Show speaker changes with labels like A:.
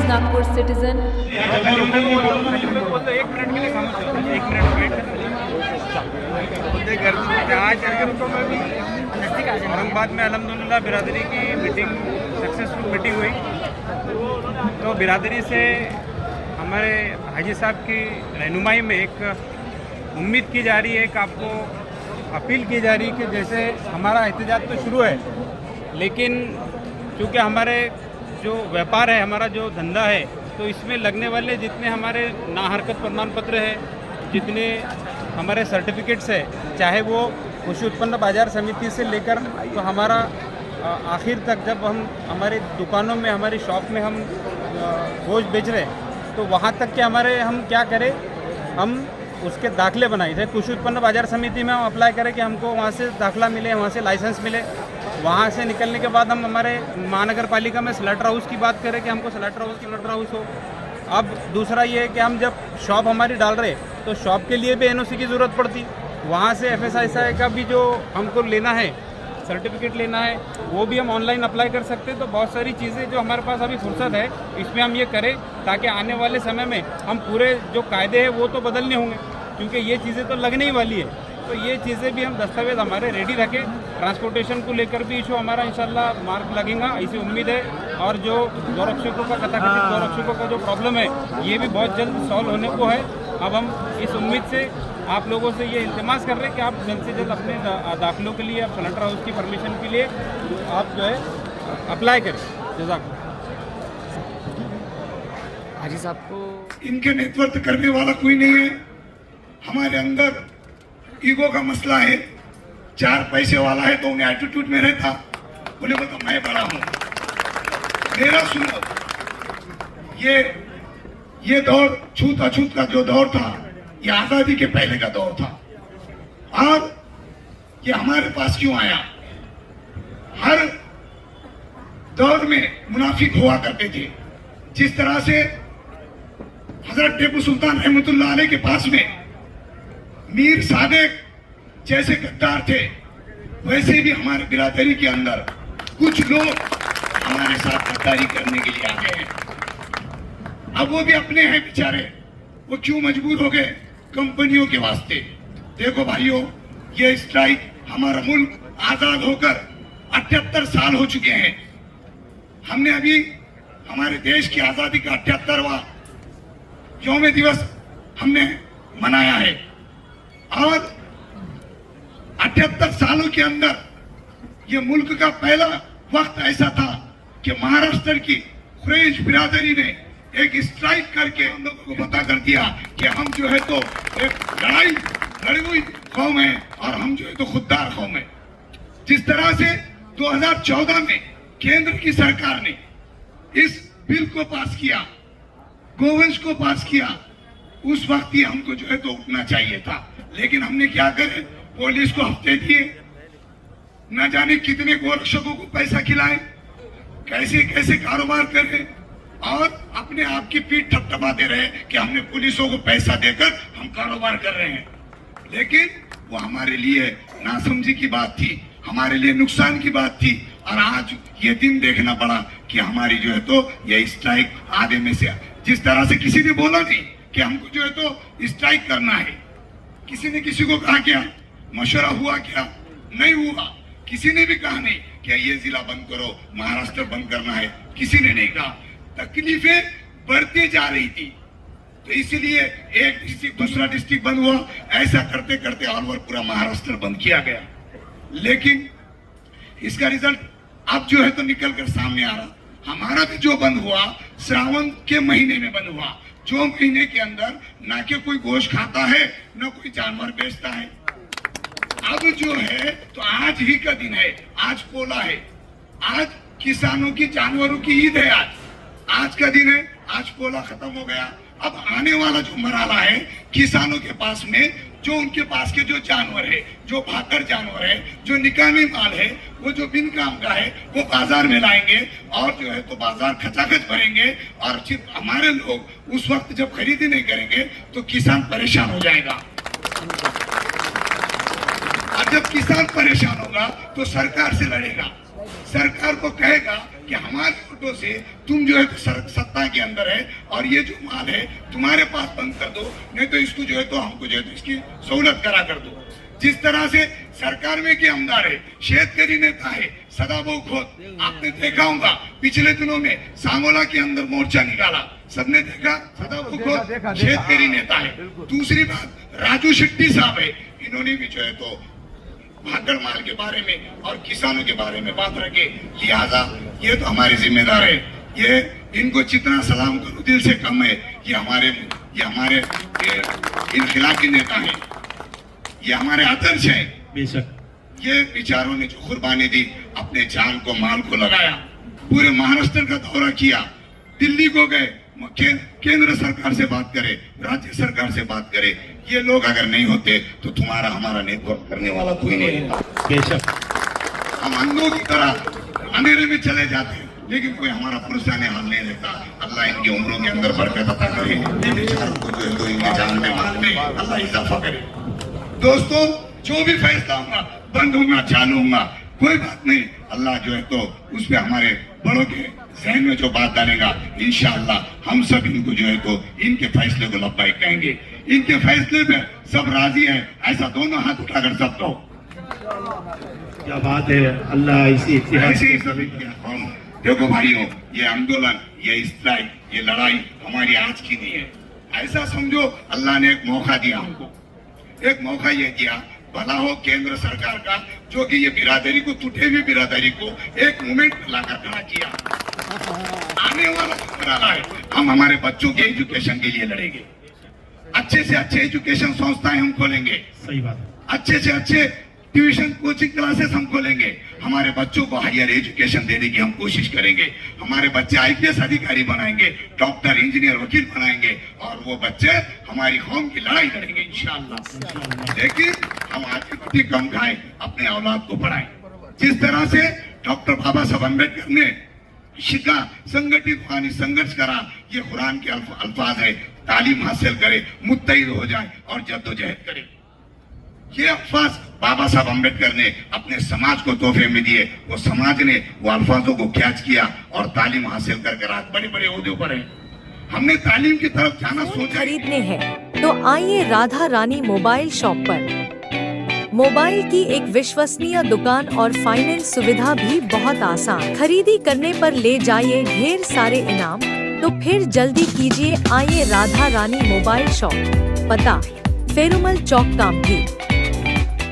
A: Nagpur citizen.
B: Aurangabad में अल्हम्दुलिल्लाह बिरादरी की मीटिंग सक्सेसफुल मीटिंग हुई। तो बिरादरी से हमारे हाजी साहब की रहनुमाई में एक उम्मीद की जा रही है, एक आपको अपील की जा रही है कि जैसे हमारा एहतजाज तो शुरू है, लेकिन क्योंकि हमारे जो व्यापार है, हमारा जो धंधा है, तो इसमें लगने वाले जितने हमारे नाहरकत प्रमाण पत्र है, जितने हमारे सर्टिफिकेट्स है, चाहे वो कृषि उत्पन्न बाजार समिति से लेकर तो हमारा आखिर तक जब हम हमारी दुकानों में, हमारी शॉप में हम गोश्त बेच रहे हैं, तो वहाँ तक के हमारे हम क्या करें, हम उसके दाखले बनाए। जैसे कृषि उत्पन्न बाजार समिति में हम अप्लाई करें कि हमको वहाँ से दाखला मिले, वहाँ से लाइसेंस मिले। वहाँ से निकलने के बाद हम हमारे महानगर पालिका में स्लॉटर हाउस की बात करें कि हमको स्लॉटर हाउस हो। अब दूसरा ये है कि हम जब शॉप हमारी डाल रहे तो शॉप के लिए भी एनओसी की ज़रूरत पड़ती। वहाँ से एफएसआई का भी जो हमको लेना है, सर्टिफिकेट लेना है, वो भी हम ऑनलाइन अप्लाई कर सकते हैं। तो बहुत सारी चीज़ें जो हमारे पास अभी फुर्सत है, इसमें हम ये करें ताकि आने वाले समय में हम पूरे जो कायदे हैं वो तो बदलने होंगे, क्योंकि ये चीज़ें तो लगने ही वाली है। तो ये चीज़ें भी हम दस्तावेज हमारे रेडी रखें। ट्रांसपोर्टेशन को लेकर भी इशू हमारा इंशाल्लाह मार्क लगेगा, ऐसी उम्मीद है। और जो गौरक्षकों का कथाकथित गौरक्षकों का जो प्रॉब्लम है, ये भी बहुत जल्द सॉल्व होने को है। अब हम इस उम्मीद से आप लोगों से ये इल्तिमास कर रहे हैं कि आप जल्द से जल्द अपने दाखिलों के लिए, आप स्लॉटर हाउस की परमिशन के लिए आप जो है अप्लाई करें। जज़ाकल्लाह।
C: हाजी साहब को
D: इनके नेतृत्व करने वाला कोई नहीं है। हमारे अंदर ईगो का मसला है। 4 पैसे वाला है तो उन्हें एटीट्यूड में रहता, बोले तो मैं बड़ा हूं। मेरा सुनो, ये दौर छूत अछूत का जो दौर था, ये आजादी के पहले का दौर था। और ये हमारे पास क्यों आया? हर दौर में मुनाफिक हुआ करते थे। जिस तरह से हजरत टीपू सुल्तान रहमतुल्लाह अलैह के पास में मीर सादिक जैसे गद्दार थे, वैसे भी हमारे बिरादरी के अंदर कुछ लोग हमारे साथ गद्दारी करने के लिए आ गए हैं। अब वो भी अपने हैं बेचारे, वो क्यों मजबूर हो गए? कंपनियों के वास्ते। देखो भाइयों, ये स्ट्राइक, हमारा मुल्क आजाद होकर 78 साल हो चुके हैं। हमने अभी हमारे देश की आजादी का 78वां यौम दिवस हमने मनाया है। और 78 सालों के अंदर ये मुल्क का पहला वक्त ऐसा था कि महाराष्ट्र की कुरैश बिरादरी ने एक स्ट्राइक करके हम लोगों को पता कर दिया कि हम जो है तो एक लड़ी हुई कौम है और हम जो है तो खुददार कौम है। जिस तरह से 2014 में केंद्र की सरकार ने इस बिल को पास किया, गोवंश को पास किया, उस वक्त ही हमको जो है तो उठना चाहिए था। लेकिन हमने क्या करे, पुलिस को हफ्ते दिए, न जाने कितने गोरक्षकों को पैसा खिलाए, कैसे कैसे कारोबार करे और अपने आप की पीठ थपथपाते रहे कि हमने पुलिसों को पैसा देकर हम कारोबार कर रहे हैं। लेकिन वो हमारे लिए नासमझी की बात थी, हमारे लिए नुकसान की बात थी। और आज ये दिन देखना पड़ा कि हमारी जो है तो ये स्ट्राइक आधे में से, जिस तरह से किसी ने बोला नहीं कि हमको जो है तो स्ट्राइक करना है, किसी ने किसी को कहा क्या, मशवरा हुआ क्या? नहीं हुआ। किसी ने भी कहा नहीं कि ये जिला बंद करो, महाराष्ट्र बंद करना है, किसी ने नहीं कहा। तकलीफें बढ़ती जा रही थी, तो इसीलिए एक डिस्ट्रिक्ट दूसरा डिस्ट्रिक्ट बंद हुआ। ऐसा करते करते ऑल ओवर पूरा महाराष्ट्र बंद किया गया। लेकिन इसका रिजल्ट अब जो है तो निकल कर सामने आ रहा। हमारा भी जो बंद हुआ श्रावण के महीने में बंद हुआ, जो महीने के अंदर ना कि कोई गोश्त खाता है, ना कोई जानवर बेचता है। अब जो है तो आज ही का दिन है, आज पोला है, आज किसानों की, जानवरों की ईद है। आज का दिन है, आज पोला खत्म हो गया। अब आने वाला जो मराला है, किसानों के पास में जो उनके पास के जो जानवर है, जो भाकर जानवर है, जो निकामी माल है, वो जो बिन काम का है, वो बाजार में लाएंगे और जो है तो बाजार खचाखच भरेंगे। और सिर्फ हमारे लोग उस वक्त जब खरीदी नहीं करेंगे तो किसान परेशान हो जाएगा। और जब किसान परेशान होगा तो सरकार से लड़ेगा, सरकार को कहेगा कि हमारे वोटों से तुम जो है तो सत्ता के अंदर है और ये जो माल है तुम्हारे पास बंद कर दो, नहीं तो इसको जो है तो हमको जो है तो इसकी सहूलत करा कर दो। जिस तरह से सरकार में के आमदार है, शेतकरी नेता है सदाभाऊ खोत, आपने देखा होगा पिछले दिनों में सांगोला के अंदर मोर्चा निकाला, सबने देखा सदाभाऊ खोत शेतकरी नेता है। दूसरी बात राजू शेट्टी साहब है, इन्होंने भी जो है तो भागड़ माल के बारे में और किसानों के बारे में बात रखे, लिहाजा ये तो हमारी जिम्मेदार है। ये इनको जितना सलाम करूं दिल से कम है। ये हमारे इनखिलाफी नेता हैं, ये हमारे आदर्श हैं।
A: बेशक
D: ये विचारों ने जो कुर्बानी दी, अपने जान को माल को लगाया, पूरे महाराष्ट्र का दौरा किया, दिल्ली को गए, केंद्र सरकार से बात करे, राज्य सरकार से बात करे। ये लोग अगर नहीं होते तो तुम्हारा हमारा नेतृत्व करने वाला कोई नहीं होता।
A: बेशक
D: हम अंधों की तरह अंधेरे में चले जाते हैं, लेकिन कोई हमारा पुरसाने हाल नहीं लेता। अल्लाह इनकी उम्रों के अंदर बरकत अता करे, बेचारों को जो है तो इनके जान में माल में अल्लाह इजाफा करे। दोस्तों, जो भी फैसला होगा, बंद होगा चालू होगा, कोई बात नहीं, अल्लाह जो है तो उस पर हमारे बड़ों के जहन में जो बात डालेगा, इंशाअल्लाह हम सब इनको जो है तो इनके फैसले को लब्बाइक कहेंगे। इनके फैसले पे सब राजी है, ऐसा दोनों हाथ उठाकर सब कहो।
A: क्या बात है, अल्लाह इसी इतिहास
D: ऐसे ही सभी हम देखो भाइयों, ये आंदोलन, ये स्ट्राइक, ये लड़ाई हमारी आज की नहीं है। ऐसा समझो अल्लाह ने एक मौका दिया हमको, एक मौका ये दिया भला हो केंद्र सरकार का, जो कि ये बिरादरी को, टूटे हुई बिरादरी को एक मूवमेंट लाकर खड़ा किया। आने वाला मरहला है, हम हमारे बच्चों के एजुकेशन के लिए लड़ेंगे, अच्छे से अच्छे एजुकेशन संस्थाएं हम खोलेंगे,
A: सही बात है।
D: अच्छे से अच्छे ट्यूशन कोचिंग क्लासेस हम खोलेंगे, हमारे बच्चों को हायर एजुकेशन देने की हम कोशिश करेंगे, हमारे बच्चे आईपीएस अधिकारी बनाएंगे, डॉक्टर इंजीनियर वकील बनाएंगे, और वो बच्चे हमारी कौम की लड़ाई लड़ेंगे इंशाअल्लाह। लेकिन हम आगे रोटी कम खाएं, अपने औलाद को पढ़ाएं। जिस तरह से डॉक्टर बाबा साहब अम्बेडकर ने शिका संगठित यानी संघर्ष करा, ये कुरान के अल्फाज है, तालीम हासिल करे, मुत्तहिद हो जाए और जद्दोजहद करे। ये अल्फाज बाबा साहब अम्बेडकर ने अपने समाज को तोहफे में दिए, वो समाज ने वो अल्फाजों को कैच किया और तालीम हासिल कर आज बड़े बड़े ओहदों पर है। हमने तालीम की तरफ जाना सोचा।
E: खरीदने हैं तो आइए राधा रानी मोबाइल शॉप पर। मोबाइल की एक विश्वसनीय दुकान और फाइनेंस सुविधा भी बहुत आसान। खरीदी करने पर ले जाइए ढेर सारे इनाम, तो फिर जल्दी कीजिए, आइए राधा रानी मोबाइल शॉप। पता फेरुमल चौक कामठी।